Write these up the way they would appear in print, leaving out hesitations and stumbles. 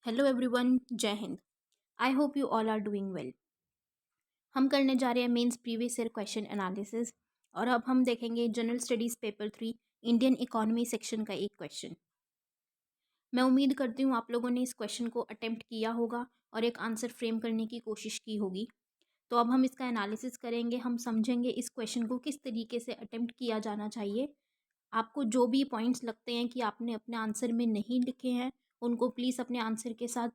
Hello everyone, जय हिंद। I hope you all are doing well. हम करने जा रहे हैं mains previous year question analysis और अब हम देखेंगे general studies paper 3 Indian economy section का एक क्वेश्चन। मैं उम्मीद करती हूँ आप लोगों ने इस क्वेश्चन को अटेम्प्ट किया होगा और एक आंसर फ्रेम करने की कोशिश की होगी। तो अब हम इसका एनालिसिस करेंगे, हम समझेंगे इस क्वेश्चन को किस तरीके से अटेम्प्ट किया जाना चाहिए। आपको जो भी पॉइंट्स लगते हैं कि आपने अपने आंसर में नहीं लिखे हैं, उनको प्लीज़ अपने आंसर के साथ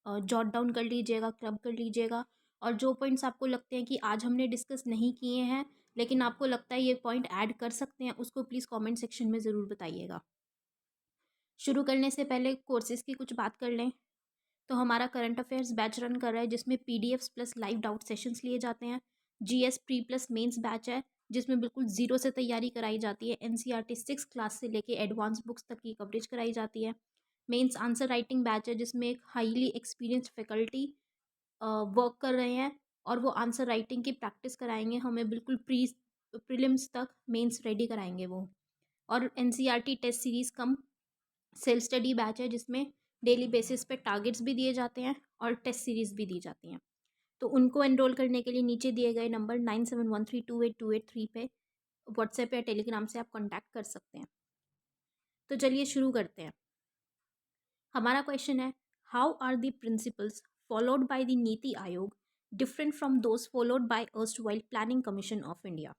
जॉट डाउन कर लीजिएगा, क्रब कर लीजिएगा। और जो पॉइंट्स आपको लगते हैं कि आज हमने डिस्कस नहीं किए हैं लेकिन आपको लगता है ये पॉइंट ऐड कर सकते हैं, उसको प्लीज़ कमेंट सेक्शन में ज़रूर बताइएगा। शुरू करने से पहले कोर्सेज़ की कुछ बात कर लें तो हमारा करंट अफेयर्स बैच रन कर रहा है जिसमें PDFs plus live doubt sessions लिए जाते हैं। GS pre plus mains batch है जिसमें बिल्कुल ज़ीरो से तैयारी कराई जाती है। एनसीईआरटी 6 क्लास से लेके एडवांस बुक्स तक की कवरेज कराई जाती है। मेंस आंसर राइटिंग बैच है जिसमें एक हाईली एक्सपीरियंस्ड फैकल्टी वर्क कर रहे हैं और वो आंसर राइटिंग की प्रैक्टिस कराएंगे हमें, बिल्कुल प्रीलिम्स तक मेंस रेडी कराएंगे वो। और एनसीईआरटी टेस्ट सीरीज़ कम सेल्फ स्टडी बैच है जिसमें डेली बेसिस पे टारगेट्स भी दिए जाते हैं और टेस्ट सीरीज़ भी दी जाती हैं। तो उनको एनरोल करने के लिए नीचे दिए गए नंबर 9713282883 पे व्हाट्सएप या टेलीग्राम से आप कॉन्टैक्ट कर सकते हैं। तो चलिए शुरू करते हैं। हमारा क्वेश्चन है, how are the principles followed by the NITI Aayog different from those followed by erstwhile planning commission of India.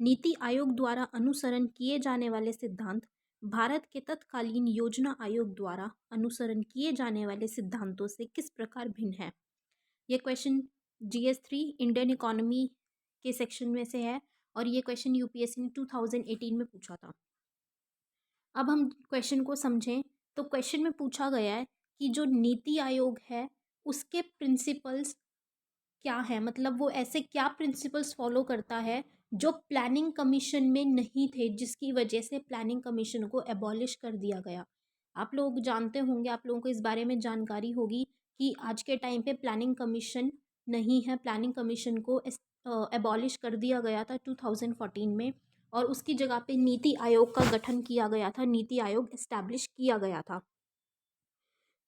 NITI Aayog द्वारा अनुसरण किए जाने वाले सिद्धांत भारत के तत्कालीन योजना आयोग द्वारा अनुसरण किए जाने वाले सिद्धांतों से किस प्रकार भिन्न है। ये क्वेश्चन GS3 इंडियन इकोनॉमी के सेक्शन में से है और ये क्वेश्चन यूपीएससी ने 2018 में पूछा था। अब हम क्वेश्चन को समझें तो क्वेश्चन में पूछा गया है कि जो नीति आयोग है उसके प्रिंसिपल्स क्या है, मतलब वो ऐसे क्या प्रिंसिपल्स फॉलो करता है जो प्लानिंग कमीशन में नहीं थे, जिसकी वजह से प्लानिंग कमीशन को एबॉलिश कर दिया गया। आप लोग जानते होंगे, आप लोगों को इस बारे में जानकारी होगी कि आज के टाइम पे प्लानिंग कमीशन नहीं है। प्लानिंग कमीशन को एबॉलिश कर दिया गया था 2014 में और उसकी जगह पे नीति आयोग का गठन किया गया था, नीति आयोग इस्टेब्लिश किया गया था।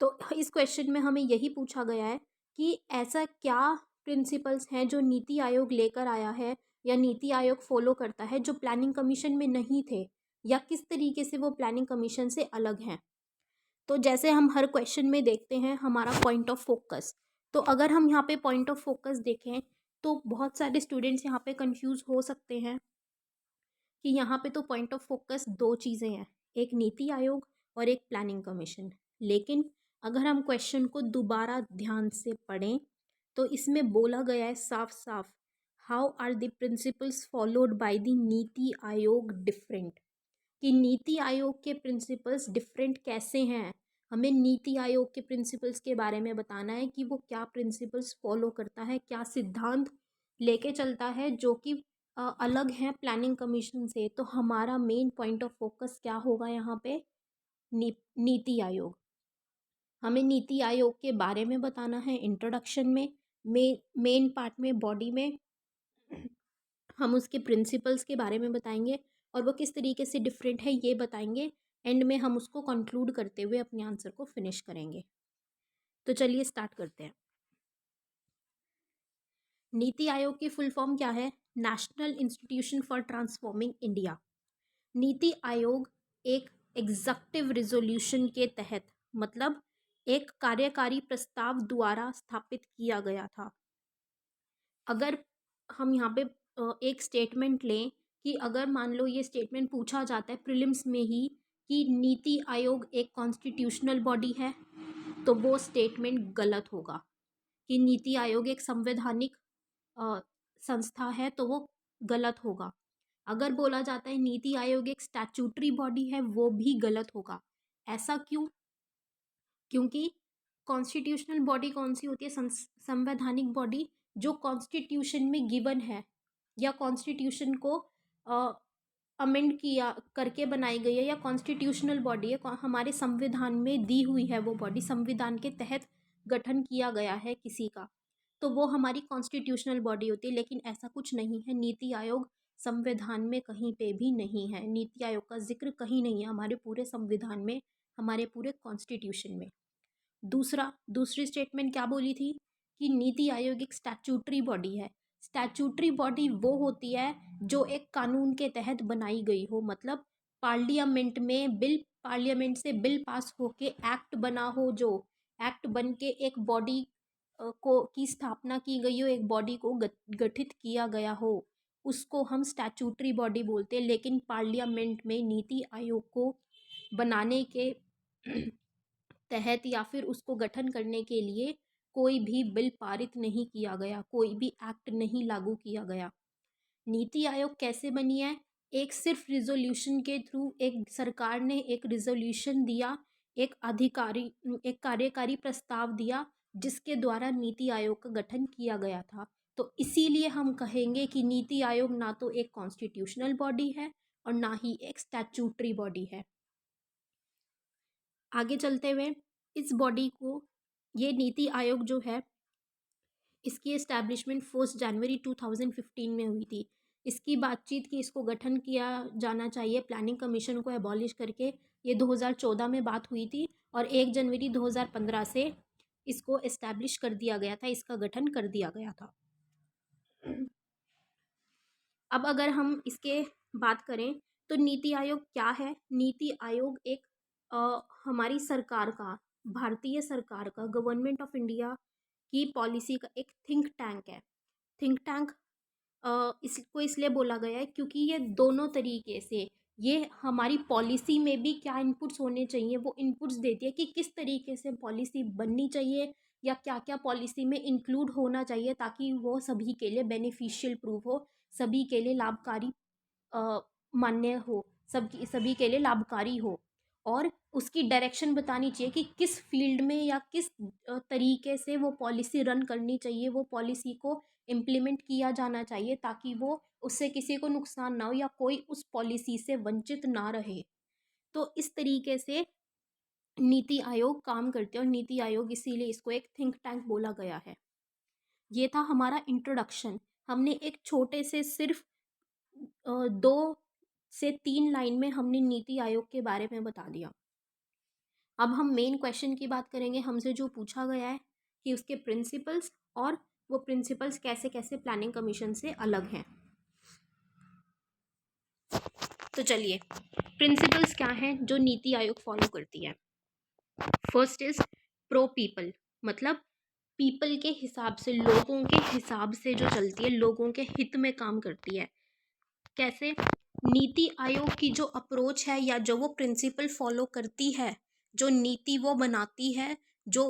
तो इस क्वेश्चन में हमें यही पूछा गया है कि ऐसा क्या प्रिंसिपल्स हैं जो नीति आयोग लेकर आया है या नीति आयोग फॉलो करता है जो प्लानिंग कमीशन में नहीं थे, या किस तरीके से वो प्लानिंग कमीशन से अलग हैं। तो जैसे हम हर क्वेश्चन में देखते हैं हमारा पॉइंट ऑफ फोकस, तो अगर हम यहाँ पे पॉइंट ऑफ फोकस देखें तो बहुत सारे स्टूडेंट्स यहाँ पे कंफ्यूज हो सकते हैं कि यहाँ पे तो पॉइंट ऑफ फोकस दो चीज़ें हैं, एक नीति आयोग और एक प्लानिंग कमीशन। लेकिन अगर हम क्वेश्चन को दोबारा ध्यान से पढ़ें तो इसमें बोला गया है साफ साफ, how are the principles followed by the NITI Aayog different, कि नीति आयोग के प्रिंसिपल्स डिफरेंट कैसे हैं। हमें नीति आयोग के प्रिंसिपल्स के बारे में बताना है कि वो क्या प्रिंसिपल्स फॉलो करता है, क्या सिद्धांत लेके चलता है जो कि अलग हैं प्लानिंग कमीशन से। तो हमारा मेन पॉइंट ऑफ फोकस क्या होगा यहाँ पे, नीति आयोग। हमें नीति आयोग के बारे में बताना है इंट्रोडक्शन में, मेन पार्ट में बॉडी में हम उसके प्रिंसिपल्स के बारे में बताएंगे और वो किस तरीके से डिफरेंट है ये बताएंगे। एंड में हम उसको कंक्लूड करते हुए अपने आंसर को फिनिश करेंगे। तो चलिए स्टार्ट करते हैं। नीति आयोग की फुल फॉर्म क्या है, national institution for transforming India. NITI आयोग एक एग्जीक्यूटिव रेजोल्यूशन के तहत, मतलब एक कार्यकारी प्रस्ताव द्वारा स्थापित किया गया था। अगर हम यहाँ पे एक स्टेटमेंट लें कि अगर मान लो ये स्टेटमेंट पूछा जाता है प्रीलिम्स में ही कि नीति आयोग एक कॉन्स्टिट्यूशनल बॉडी है, तो वो स्टेटमेंट गलत होगा। कि नीति आयोग एक संवैधानिक अ, संस्था है तो वो गलत होगा। अगर बोला जाता है नीति आयोग एक स्टैट्यूटरी बॉडी है, वो भी गलत होगा। ऐसा क्यों? क्योंकि कॉन्स्टिट्यूशनल बॉडी कौन सी होती है, संवैधानिक बॉडी जो कॉन्स्टिट्यूशन में गिवन है या कॉन्स्टिट्यूशन को अमेंड किया करके बनाई गई है, या कॉन्स्टिट्यूशनल बॉडी है, हमारे संविधान में दी हुई है वो बॉडी, संविधान के तहत गठन किया गया है किसी का, तो वो हमारी कॉन्स्टिट्यूशनल बॉडी होती है। लेकिन ऐसा कुछ नहीं है, नीति आयोग संविधान में कहीं पे भी नहीं है, नीति आयोग का जिक्र कहीं नहीं है हमारे पूरे संविधान में, हमारे पूरे कॉन्स्टिट्यूशन में। दूसरी स्टेटमेंट क्या बोली थी कि नीति आयोग एक स्टैट्यूटरी बॉडी है। स्टैट्यूटरी बॉडी वो होती है जो एक कानून के तहत बनाई गई हो, मतलब पार्लियामेंट से बिल पास होके एक्ट बना हो, जो एक्ट बन के एक बॉडी को की स्थापना की गई हो, एक बॉडी को गठित किया गया हो, उसको हम स्टैट्यूटरी बॉडी बोलते हैं। लेकिन पार्लियामेंट में नीति आयोग को बनाने के तहत या फिर उसको गठन करने के लिए कोई भी बिल पारित नहीं किया गया, कोई भी एक्ट नहीं लागू किया गया। नीति आयोग कैसे बनी है? एक सिर्फ रिजोल्यूशन के थ्रू एक सरकार ने एक रिजोल्यूशन दिया, एक कार्यकारी प्रस्ताव दिया जिसके द्वारा नीति आयोग का गठन किया गया था। तो इसीलिए हम कहेंगे कि नीति आयोग ना तो एक कॉन्स्टिट्यूशनल बॉडी है और ना ही एक स्टैट्यूटरी बॉडी है। आगे चलते हुए इस बॉडी को, ये नीति आयोग जो है, इसकी एस्टैब्लिशमेंट 1 जनवरी 2015 में हुई थी। इसकी बातचीत की इसको गठन किया जाना चाहिए प्लानिंग कमीशन को एबॉलिश करके, ये 2014 में बात हुई थी और 1 जनवरी 2015 से इसको एस्टैब्लिश कर दिया गया था, इसका गठन कर दिया गया था। अब अगर हम इसके बात करें तो नीति आयोग क्या है? नीति आयोग एक हमारी सरकार का, भारतीय सरकार का, गवर्नमेंट ऑफ इंडिया की पॉलिसी का एक थिंक टैंक है। थिंक टैंक इसको इसलिए बोला गया है क्योंकि ये दोनों तरीके से, ये हमारी पॉलिसी में भी क्या इनपुट्स होने चाहिए वो इनपुट्स देती है कि किस तरीके से पॉलिसी बननी चाहिए या क्या क्या पॉलिसी में इंक्लूड होना चाहिए ताकि वो सभी के लिए बेनिफिशियल प्रूफ हो, सभी के लिए लाभकारी मान्य हो, सभी के लिए लाभकारी हो, और उसकी डायरेक्शन बतानी चाहिए कि किस फील्ड में या किस तरीके से वो पॉलिसी रन करनी चाहिए, वो पॉलिसी को इम्प्लीमेंट किया जाना चाहिए ताकि वो उससे किसी को नुकसान ना हो या कोई उस पॉलिसी से वंचित ना रहे। तो इस तरीके से नीति आयोग काम करते हैं और नीति आयोग इसीलिए इसको एक थिंक टैंक बोला गया है। ये था हमारा इंट्रोडक्शन। हमने एक छोटे से सिर्फ 2 से 3 लाइन में हमने नीति आयोग के बारे में बता दिया। अब हम मेन क्वेश्चन की बात करेंगे, हमसे जो पूछा गया है कि उसके प्रिंसिपल्स और वो प्रिंसिपल्स कैसे कैसे प्लानिंग कमीशन से अलग हैं। तो चलिए, प्रिंसिपल्स क्या हैं जो नीति आयोग फॉलो करती है। फर्स्ट इज प्रो पीपल, मतलब पीपल के हिसाब से, लोगों के हिसाब से जो चलती है, लोगों के हित में काम करती है। कैसे? नीति आयोग की जो अप्रोच है या जो वो प्रिंसिपल फॉलो करती है, जो नीति वो बनाती है, जो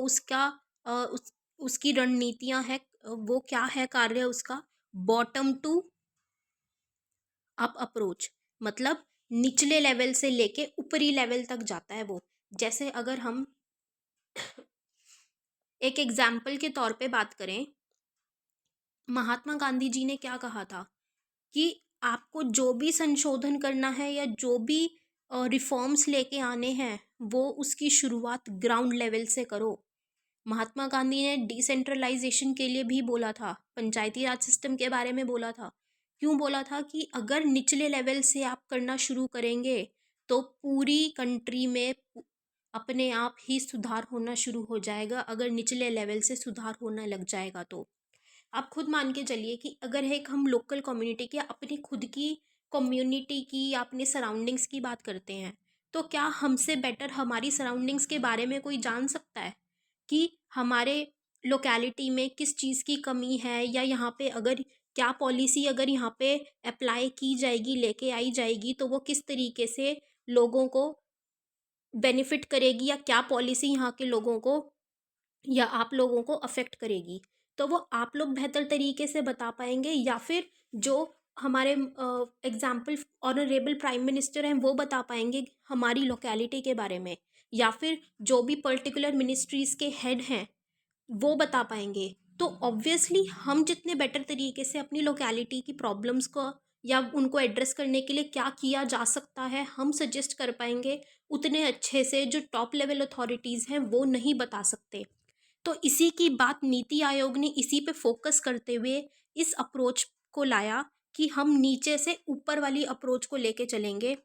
उसकी रणनीतियां हैं, वो क्या है कार्य उसका? बॉटम टू अप अप्रोच, मतलब निचले लेवल से लेके ऊपरी लेवल तक जाता है वो। जैसे अगर हम एक एग्जाम्पल के तौर पे बात करें, महात्मा गांधी जी ने क्या कहा था कि आपको जो भी संशोधन करना है या जो भी रिफॉर्म्स लेके आने हैं वो उसकी शुरुआत ग्राउंड लेवल से करो। महात्मा गांधी ने डिसेंट्रलाइजेशन के लिए भी बोला था, पंचायती राज सिस्टम के बारे में बोला था। क्यों बोला था? कि अगर निचले लेवल से आप करना शुरू करेंगे तो पूरी कंट्री में अपने आप ही सुधार होना शुरू हो जाएगा, अगर निचले लेवल से सुधार होने लग जाएगा तो। आप खुद मान के चलिए कि अगर एक हम लोकल कम्युनिटी की, अपनी खुद की कम्युनिटी की या अपने सराउंडिंग्स की बात करते हैं, तो क्या हमसे बेटर हमारी सराउंडिंग्स के बारे में कोई जान सकता है कि हमारे लोकेलिटी में किस चीज़ की कमी है, या यहाँ पे अगर क्या पॉलिसी अगर यहाँ पे अप्लाई की जाएगी, लेके आई जाएगी, तो वो किस तरीके से लोगों को बेनिफिट करेगी, या क्या पॉलिसी यहाँ के लोगों को या आप लोगों को अफेक्ट करेगी। तो वो आप लोग बेहतर तरीके से बता पाएंगे, या फिर जो हमारे एग्जाम्पल ऑनरेबल प्राइम मिनिस्टर हैं वो बता पाएंगे हमारी लोकेलिटी के बारे में, या फिर जो भी पर्टिकुलर मिनिस्ट्रीज़ के हेड हैं वो बता पाएंगे। तो ऑब्वियसली हम जितने बेटर तरीके से अपनी लोकेलिटी की प्रॉब्लम्स को या उनको एड्रेस करने के लिए क्या किया जा सकता है हम सजेस्ट कर पाएंगे, उतने अच्छे से जो टॉप लेवल अथॉरिटीज़ हैं वो नहीं बता सकते। तो इसी की बात नीति आयोग ने इसी पे फोकस करते हुए इस अप्रोच को लाया कि हम नीचे से ऊपर वाली अप्रोच को लेके चलेंगे,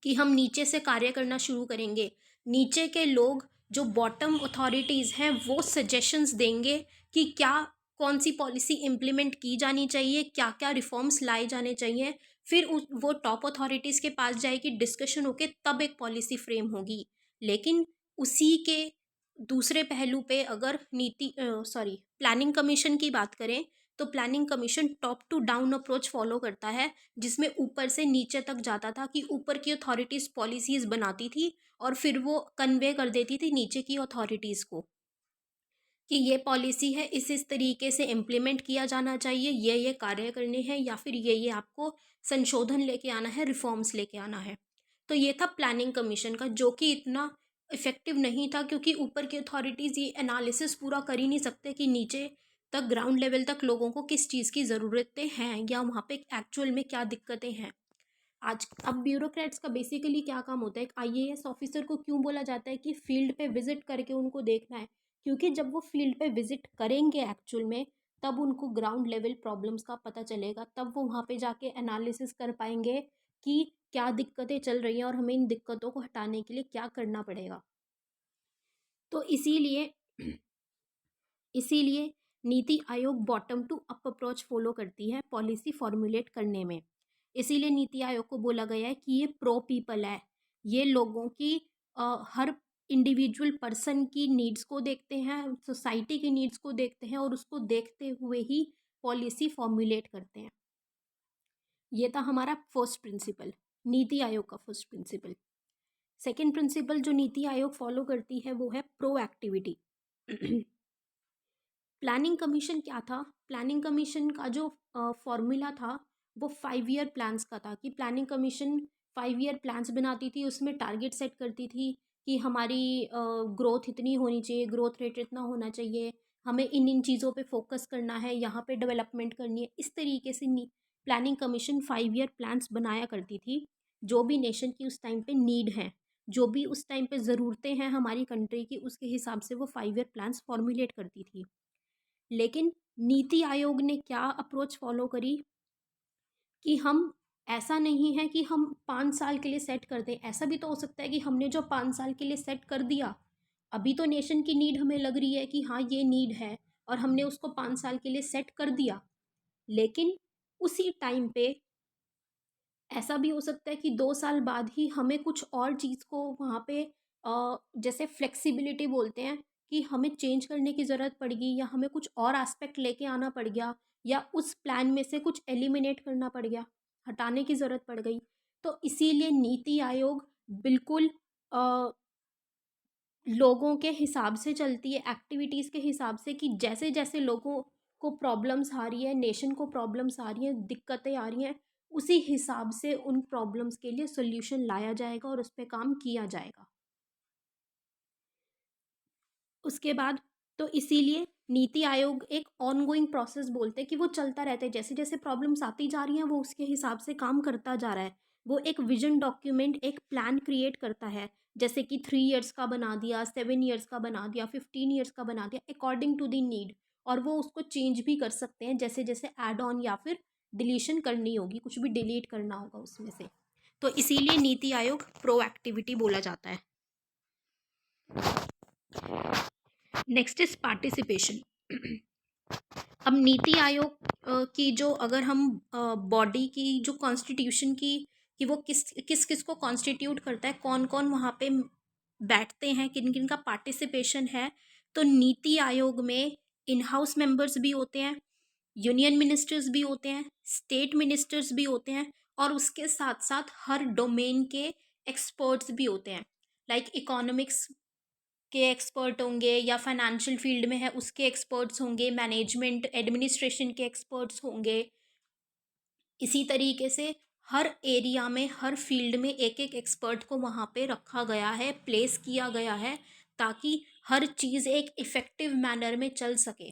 कि हम नीचे से कार्य करना शुरू करेंगे। नीचे के लोग जो बॉटम अथॉरिटीज़ हैं वो सजेशंस देंगे कि क्या कौन सी पॉलिसी इम्प्लीमेंट की जानी चाहिए, क्या क्या रिफॉर्म्स लाए जाने चाहिए। फिर वो टॉप अथॉरिटीज़ के पास जाएगी, डिस्कशन होके तब एक पॉलिसी फ्रेम होगी। लेकिन उसी के दूसरे पहलू पे अगर प्लानिंग कमीशन की बात करें, तो planning commission top to down approach follow करता है, जिसमें ऊपर से नीचे तक जाता था कि ऊपर की अथॉरिटीज़ पॉलिसीज़ बनाती थी और फिर वो कन्वे कर देती थी नीचे की अथॉरिटीज़ को कि ये पॉलिसी है, इस तरीके से इम्प्लीमेंट किया जाना चाहिए, ये कार्य करने हैं, या फिर ये आपको संशोधन लेके आना है, रिफॉर्म्स लेके आना है। तो ये था प्लानिंग कमीशन का, जो कि इतना इफेक्टिव नहीं था, क्योंकि ऊपर की अथॉरिटीज़ ये एनालिसिस पूरा कर ही नहीं सकते कि नीचे तक, ग्राउंड लेवल तक लोगों को किस चीज़ की ज़रूरतें हैं या वहाँ पे एक्चुअल में क्या दिक्कतें हैं। आज अब ब्यूरोक्रेट्स का बेसिकली क्या काम होता है, एक आईएएस ऑफिसर को क्यों बोला जाता है कि फील्ड पे विजिट करके उनको देखना है, क्योंकि जब वो फील्ड पे विजिट करेंगे एक्चुअल में, तब उनको ग्राउंड लेवल प्रॉब्लम्स का पता चलेगा, तब वो वहाँ पे जाके एनालिसिस कर पाएंगे कि क्या दिक्कतें चल रही हैं और हमें इन दिक्कतों को हटाने के लिए क्या करना पड़ेगा। तो इसीलिए इसीलिए NITI Aayog bottom to up approach follow करती है पॉलिसी फॉर्मुलेट करने में। इसीलिए नीति आयोग को बोला गया है कि ये प्रो पीपल है, ये लोगों की हर इंडिविजुअल पर्सन की नीड्स को देखते हैं, सोसाइटी की नीड्स को देखते हैं और उसको देखते हुए ही पॉलिसी फॉर्मुलेट करते हैं। ये था हमारा फर्स्ट प्रिंसिपल, नीति आयोग का फर्स्ट प्रिंसिपल। सेकेंड प्रिंसिपल जो नीति आयोग फॉलो करती है वो है प्रो एक्टिविटी। प्लानिंग कमीशन क्या था, प्लानिंग कमीशन का जो फॉर्मूला था वो 5 ईयर प्लान्स का था, कि प्लानिंग कमीशन 5 ईयर प्लान्स बनाती थी, उसमें टारगेट सेट करती थी कि हमारी ग्रोथ इतनी होनी चाहिए, ग्रोथ रेट इतना होना चाहिए, हमें इन इन चीज़ों पे फोकस करना है, यहाँ पे डेवलपमेंट करनी है। इस तरीके से प्लानिंग कमीशन 5 ईयर प्लान्स बनाया करती थी। जो भी नेशन की उस टाइम पे नीड है, जो भी उस टाइम पे ज़रूरतें हैं हमारी कंट्री की, उसके हिसाब से वो 5 ईयर प्लान्स फॉर्मुलेट करती थी। लेकिन नीति आयोग ने क्या अप्रोच फॉलो करी कि हम, ऐसा नहीं है कि हम 5 साल के लिए सेट कर दें। ऐसा भी तो हो सकता है कि हमने जो 5 साल के लिए सेट कर दिया, अभी तो नेशन की नीड हमें लग रही है कि हाँ ये नीड है, और हमने उसको 5 साल के लिए सेट कर दिया, लेकिन उसी टाइम पे ऐसा भी हो सकता है कि 2 साल बाद ही हमें कुछ और चीज़ को वहाँ पे जैसे फ्लेक्सिबिलिटी बोलते हैं, कि हमें चेंज करने की ज़रूरत पड़ गई, या हमें कुछ और एस्पेक्ट लेके आना पड़ गया, या उस प्लान में से कुछ एलिमिनेट करना पड़ गया, हटाने की ज़रूरत पड़ गई। तो इसीलिए नीति आयोग बिल्कुल अ, लोगों के हिसाब से चलती है, एक्टिविटीज़ के हिसाब से, कि जैसे जैसे लोगों को प्रॉब्लम्स आ रही है, नेशन को प्रॉब्लम्स आ रही हैं, दिक्कतें आ रही हैं, उसी हिसाब से उन प्रॉब्लम्स के लिए सोल्यूशन लाया जाएगा और उस पे काम किया जाएगा। उसके बाद तो इसीलिए नीति आयोग एक ऑनगोइंग प्रोसेस बोलते हैं, कि वो चलता रहता है, जैसे जैसे प्रॉब्लम्स आती जा रही हैं वो उसके हिसाब से काम करता जा रहा है। वो एक विजन डॉक्यूमेंट, एक प्लान क्रिएट करता है, जैसे कि 3 ईयर्स का बना दिया, 7 ईयर्स का बना दिया, 15 ईयर्स का बना दिया, अकॉर्डिंग टू द नीड। और वो उसको चेंज भी कर सकते हैं, जैसे जैसे ऐड ऑन या फिर डिलीशन करनी होगी, कुछ भी डिलीट करना होगा उसमें से। तो इसीलिए नीति आयोग प्रोएक्टिविटी बोला जाता है। Next is participation. अब नीति आयोग की जो, अगर हम बॉडी की जो कॉन्स्टिट्यूशन की, कि वो किस किस किस को कॉन्स्टिट्यूट करता है, कौन कौन वहाँ पे बैठते हैं, किन किन का पार्टिसिपेशन है, तो नीति आयोग में इन हाउस मेंबर्स भी होते हैं, यूनियन मिनिस्टर्स भी होते हैं, स्टेट मिनिस्टर्स भी होते हैं, और उसके साथ साथ हर डोमेन के एक्सपर्ट्स भी होते हैं। लाइक इकोनॉमिक्स के एक्सपर्ट होंगे, या फाइनेंशियल फील्ड में है उसके एक्सपर्ट्स होंगे, मैनेजमेंट एडमिनिस्ट्रेशन के एक्सपर्ट्स होंगे। इसी तरीके से हर एरिया में, हर फील्ड में एक एक एक्सपर्ट को वहाँ पे रखा गया है, प्लेस किया गया है, ताकि हर चीज़ एक इफ़ेक्टिव मैनर में चल सके।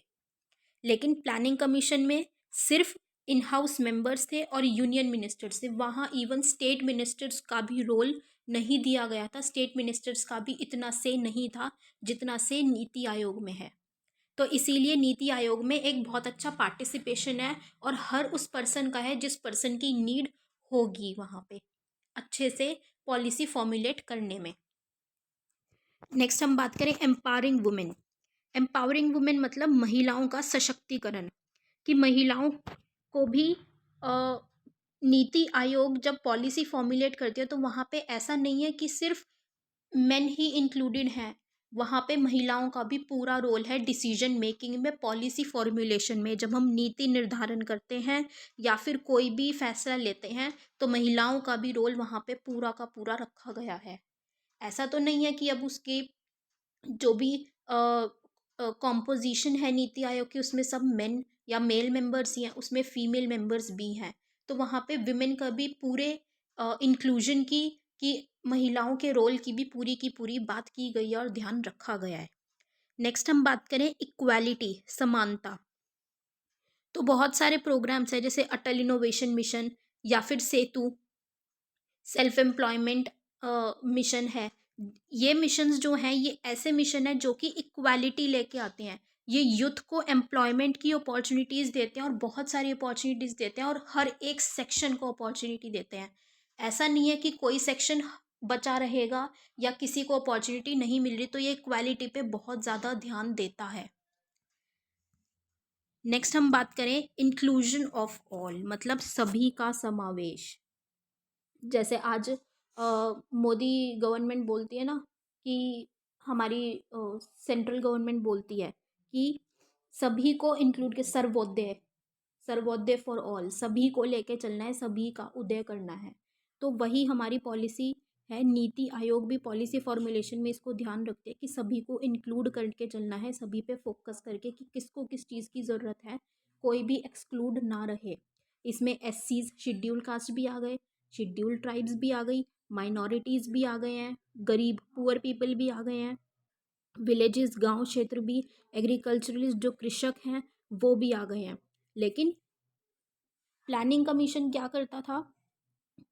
लेकिन प्लानिंग कमीशन में सिर्फ इन हाउस मेंबर्स थे और यूनियन मिनिस्टर्स थे, वहाँ इवन स्टेट मिनिस्टर्स का भी रोल नहीं दिया गया था, स्टेट मिनिस्टर्स का भी इतना से नहीं था जितना से नीति आयोग में है। तो इसीलिए नीति आयोग में एक बहुत अच्छा पार्टिसिपेशन है, और हर उस पर्सन का है जिस पर्सन की नीड होगी वहाँ पे अच्छे से पॉलिसी फॉर्मुलेट करने में। नेक्स्ट हम बात करें एम्पावरिंग वुमेन। एम्पावरिंग वुमेन मतलब महिलाओं का सशक्तिकरण, कि महिलाओं को भी नीति आयोग जब पॉलिसी फॉर्मुलेट करती है तो वहाँ पे ऐसा नहीं है कि सिर्फ मेन ही इंक्लूडेड हैं, वहाँ पे महिलाओं का भी पूरा रोल है डिसीजन मेकिंग में, पॉलिसी फॉर्मुलेशन में। जब हम नीति निर्धारण करते हैं या फिर कोई भी फैसला लेते हैं तो महिलाओं का भी रोल वहाँ पे पूरा का पूरा रखा गया है। ऐसा तो नहीं है कि अब उसकी जो भी कॉम्पोजिशन है नीति आयोग की उसमें सब मेन या मेल मेंबर्स ही हैं, उसमें फीमेल मेंबर्स भी हैं। तो वहाँ पे विमेन का भी पूरे इंक्लूजन की महिलाओं के रोल की पूरी बात की गई है और ध्यान रखा गया है। नेक्स्ट हम बात करें इक्वालिटी, समानता। तो बहुत सारे प्रोग्राम्स हैं जैसे अटल इनोवेशन मिशन या फिर सेतु, सेल्फ एम्प्लॉयमेंट मिशन है। ये मिशंस जो हैं ये ऐसे मिशन है जो कि इक्वालिटी लेके आते हैं। ये यूथ को एम्प्लॉयमेंट की अपॉर्चुनिटीज़ देते हैं और बहुत सारी अपॉर्चुनिटीज़ देते हैं और हर एक सेक्शन को अपॉर्चुनिटी देते हैं। ऐसा नहीं है कि कोई सेक्शन बचा रहेगा या किसी को अपॉर्चुनिटी नहीं मिल रही, तो ये इक्वालिटी पे बहुत ज़्यादा ध्यान देता है। नेक्स्ट हम बात करें इंक्लूजन ऑफ ऑल, मतलब सभी का समावेश। जैसे आज मोदी गवर्नमेंट बोलती है ना कि हमारी सेंट्रल गवर्नमेंट बोलती है कि सभी को इंक्लूड के, सर्वोदय, सर्वोदय फॉर ऑल, सभी को लेके चलना है, सभी का उदय करना है। तो वही हमारी पॉलिसी है। नीति आयोग भी पॉलिसी फॉर्मुलेशन में इसको ध्यान रखते हैं कि सभी को इंक्लूड करके चलना है, सभी पे फोकस करके कि किसको किस चीज़ की ज़रूरत है, कोई भी एक्सक्लूड ना रहे। इसमें एससीज, शेड्यूल कास्ट भी आ गए, शेड्यूल ट्राइब्स भी आ गई, माइनॉरिटीज़ भी आ गए हैं, गरीब पुअर पीपल भी आ गए हैं, विलेजेस गांव क्षेत्र भी, एग्रीकल्चरलिस्ट जो कृषक हैं वो भी आ गए हैं। लेकिन प्लानिंग कमीशन क्या करता था?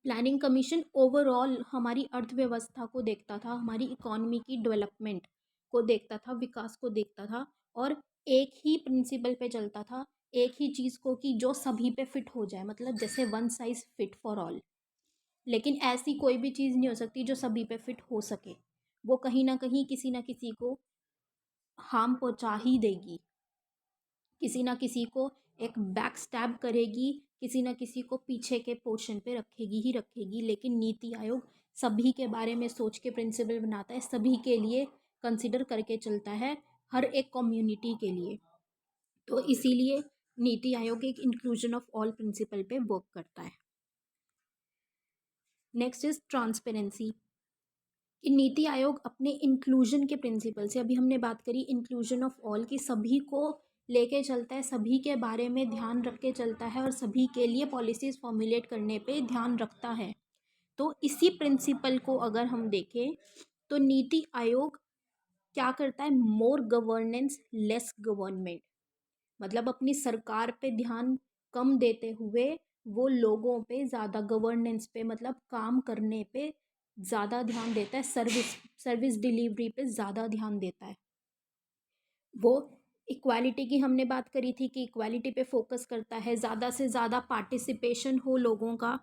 प्लानिंग कमीशन ओवरऑल हमारी अर्थव्यवस्था को देखता था, हमारी इकोनॉमी की डेवलपमेंट को देखता था, विकास को देखता था, और एक ही प्रिंसिपल पे चलता था, एक ही चीज़ को, कि जो सभी पे फिट हो जाए, मतलब जैसे one size fit for all. लेकिन ऐसी कोई भी चीज़ नहीं हो सकती जो सभी पे फिट हो सके, वो कहीं ना कहीं किसी ना किसी को हार्म पहुंचा ही देगी, किसी ना किसी को एक बैक स्टैब करेगी, किसी ना किसी को पीछे के पोर्शन पे रखेगी ही रखेगी। लेकिन नीति आयोग सभी के बारे में सोच के प्रिंसिपल बनाता है, सभी के लिए कंसिडर करके चलता है, हर एक कम्युनिटी के लिए। तो इसीलिए नीति आयोग एक इंक्लूजन ऑफ ऑल प्रिंसिपल पे वर्क करता है। नेक्स्ट इज ट्रांसपेरेंसी, कि नीति आयोग अपने इंक्लूजन के प्रिंसिपल से, अभी हमने बात करी इंक्लूजन ऑफ ऑल, की सभी को लेके चलता है, सभी के बारे में ध्यान रख के चलता है और सभी के लिए पॉलिसीज़ फॉर्मुलेट करने पे ध्यान रखता है। तो इसी प्रिंसिपल को अगर हम देखें तो नीति आयोग क्या करता है? मोर गवर्नेंस लेस गवर्नमेंट, मतलब अपनी सरकार पे ध्यान कम देते हुए वो लोगों पे ज़्यादा, गवर्नेंस पे मतलब काम करने पे ज़्यादा ध्यान देता है, सर्विस डिलीवरी पे ज़्यादा ध्यान देता है। वो इक्वालिटी की हमने बात करी थी कि इक्वालिटी पे फोकस करता है, ज़्यादा से ज़्यादा पार्टिसिपेशन हो लोगों का,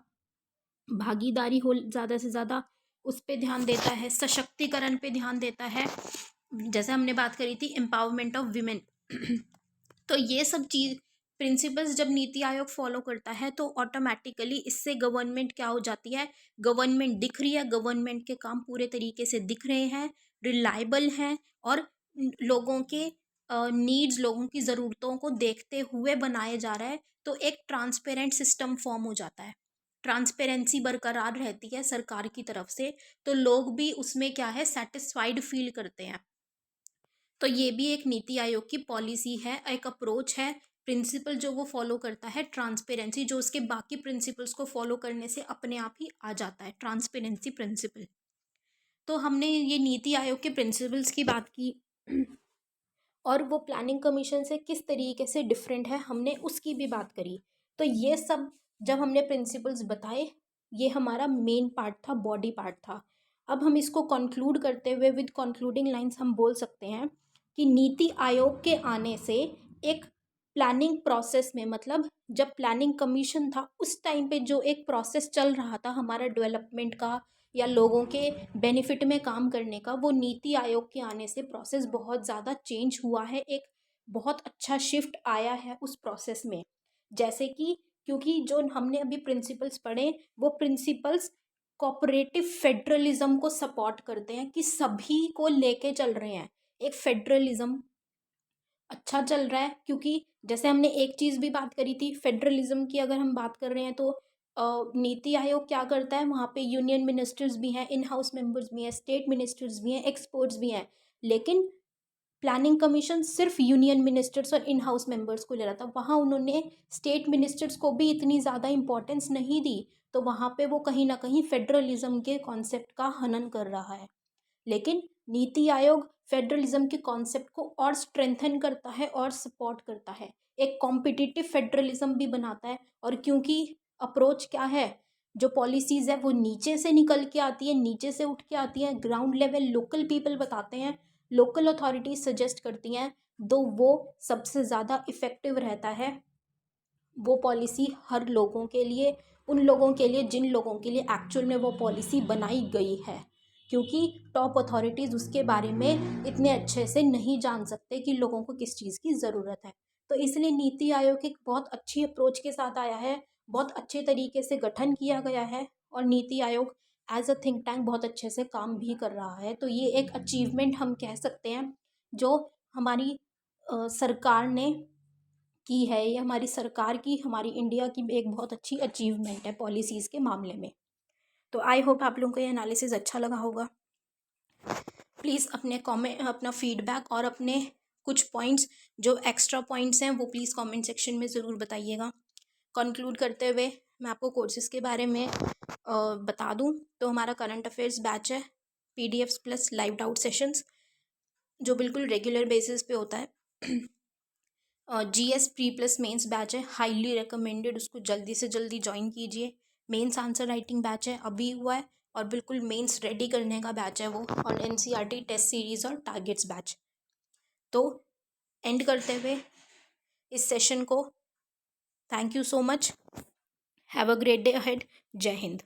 भागीदारी हो ज़्यादा से ज़्यादा, उस पे ध्यान देता है, सशक्तिकरण पे ध्यान देता है, जैसे हमने बात करी थी एम्पावरमेंट ऑफ वीमेन। तो ये सब चीज़ प्रिंसिपल्स जब नीति आयोग फॉलो करता है तो ऑटोमेटिकली इससे गवर्नमेंट क्या हो जाती है? गवर्नमेंट दिख रही है, गवर्नमेंट के काम पूरे तरीके से दिख रहे हैं, रिलायबल हैं, और लोगों के नीड्स, लोगों की ज़रूरतों को देखते हुए बनाया जा रहा है। तो एक ट्रांसपेरेंट सिस्टम फॉर्म हो जाता है, ट्रांसपेरेंसी बरकरार रहती है सरकार की तरफ से, तो लोग भी उसमें क्या है, सेटिस्फाइड फील करते हैं। तो ये भी एक नीति आयोग की पॉलिसी है, एक अप्रोच है, प्रिंसिपल जो वो फॉलो करता है, ट्रांसपेरेंसी, जो उसके बाकी प्रिंसिपल्स को फॉलो करने से अपने आप ही आ जाता है, ट्रांसपेरेंसी प्रिंसिपल। तो हमने ये नीति आयोग के प्रिंसिपल्स की बात की और वो प्लानिंग कमीशन से किस तरीके से डिफरेंट है हमने उसकी भी बात करी। तो ये सब जब हमने प्रिंसिपल्स बताए, ये हमारा मेन पार्ट था, बॉडी पार्ट था। अब हम इसको कंक्लूड करते हुए विद कंक्लूडिंग लाइंस हम बोल सकते हैं कि नीति आयोग के आने से एक प्लानिंग प्रोसेस में, मतलब जब प्लानिंग कमीशन था उस टाइम पे जो एक प्रोसेस चल रहा था हमारा डेवलपमेंट का या लोगों के बेनिफिट में काम करने का, वो नीति आयोग के आने से प्रोसेस बहुत ज़्यादा चेंज हुआ है। एक बहुत अच्छा शिफ्ट आया है उस प्रोसेस में। जैसे कि क्योंकि जो हमने अभी प्रिंसिपल्स पढ़े, वो प्रिंसिपल्स कोऑपरेटिव फेडरलिज्म को सपोर्ट करते हैं कि सभी को लेके चल रहे हैं। एक फेडरलिज्म अच्छा चल रहा है, क्योंकि जैसे हमने एक चीज़ भी बात करी थी फेडरलिज्म की, अगर हम बात कर रहे हैं तो नीति आयोग क्या करता है, वहाँ पे यूनियन मिनिस्टर्स भी हैं, इन हाउस मेंबर्स भी हैं, स्टेट मिनिस्टर्स भी हैं, एक्सपर्ट्स भी हैं। लेकिन प्लानिंग कमीशन सिर्फ यूनियन मिनिस्टर्स और इन हाउस मेंबर्स को ले रहा था, वहाँ उन्होंने स्टेट मिनिस्टर्स को भी इतनी ज़्यादा इंपॉर्टेंस नहीं दी। तो वहाँ पे वो कहीं ना कहीं फेडरलिज्म के कॉन्सेप्ट का हनन कर रहा है। लेकिन नीति आयोग फेडरलिज्म के कॉन्सेप्ट को और स्ट्रेंथन करता है और सपोर्ट करता है, एक कॉम्पिटिटिव फेडरलिज्म भी बनाता है। और क्योंकि अप्रोच क्या है, जो पॉलिसीज़ है वो नीचे से निकल के आती है, नीचे से उठ के आती है, ग्राउंड लेवल लोकल पीपल बताते हैं, लोकल अथॉरिटीज सजेस्ट करती हैं, तो वो सबसे ज़्यादा इफ़ेक्टिव रहता है। वो पॉलिसी हर लोगों के लिए, उन लोगों के लिए जिन लोगों के लिए एक्चुअल में वो पॉलिसी बनाई गई है, क्योंकि टॉप अथॉरिटीज़ उसके बारे में इतने अच्छे से नहीं जान सकते कि लोगों को किस चीज़ की ज़रूरत है। तो इसलिए नीति आयोग एक बहुत अच्छी अप्रोच के साथ आया है, बहुत अच्छे तरीके से गठन किया गया है, और NITI Aayog as a think tank बहुत अच्छे से काम भी कर रहा है। तो ये एक अचीवमेंट हम कह सकते हैं जो हमारी सरकार ने की है, ये हमारी सरकार की, हमारी इंडिया की एक बहुत अच्छी अचीवमेंट है पॉलिसीज़ के मामले में। तो आई होप आप लोगों को ये एनालिसिस अच्छा लगा होगा। प्लीज़ अपने कमेंट, अपना फीडबैक और अपने कुछ पॉइंट्स जो एक्स्ट्रा पॉइंट्स हैं वो प्लीज़ कमेंट सेक्शन में ज़रूर बताइएगा। कंक्लूड करते हुए मैं आपको कोर्सेज़ के बारे में बता दूं तो हमारा करंट अफेयर्स बैच है, PDFs plus live doubt sessions, जो बिल्कुल रेगुलर बेसिस पे होता है। GS pre plus mains batch है, हाईली रिकमेंडेड, उसको जल्दी से जल्दी ज्वाइन कीजिए। मेंस आंसर राइटिंग बैच है, अभी हुआ है, और बिल्कुल मेंस रेडी करने का बैच है वो, और एनसीईआरटी टेस्ट सीरीज और टारगेट्स बैच। तो एंड करते हुए इस सेशन को, thank you so much, have a great day ahead, जय हिंद।